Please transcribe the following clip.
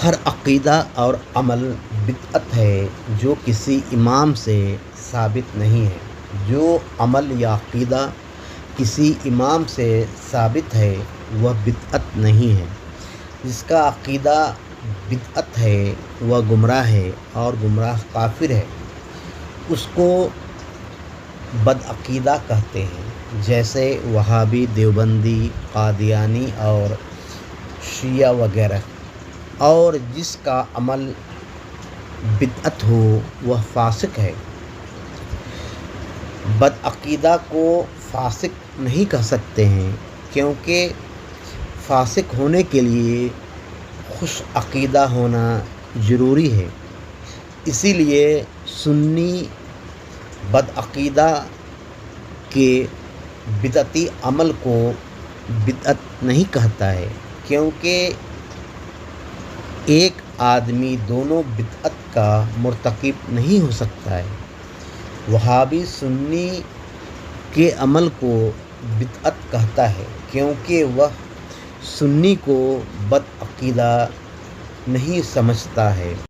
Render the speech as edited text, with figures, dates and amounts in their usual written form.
ہر عقیدہ اور عمل بدعت ہے جو کسی امام سے ثابت نہیں ہے۔ جو عمل یا عقیدہ کسی امام سے ثابت ہے وہ بدعت نہیں ہے۔ جس کا عقیدہ بدعت ہے وہ گمراہ ہے اور گمراہ کافر ہے۔ اس کو بدعقیدہ کہتے ہیں، جیسے وہابی، دیوبندی، قادیانی اور شیعہ وغیرہ۔ اور جس کا عمل بدعت ہو وہ فاسق ہے۔ بدعقیدہ کو فاسق نہیں کہہ سکتے ہیں، کیونکہ فاسق ہونے کے لیے خوش عقیدہ ہونا ضروری ہے۔ اسی لیے سنی بدعقیدہ کے بدعتی عمل کو بدعت نہیں کہتا ہے، کیونکہ ایک آدمی دونوں بدعت کا مرتکب نہیں ہو سکتا ہے۔ وہابی سنی کے عمل کو بدعت کہتا ہے، کیونکہ وہ سنی کو بدعقیدہ نہیں سمجھتا ہے۔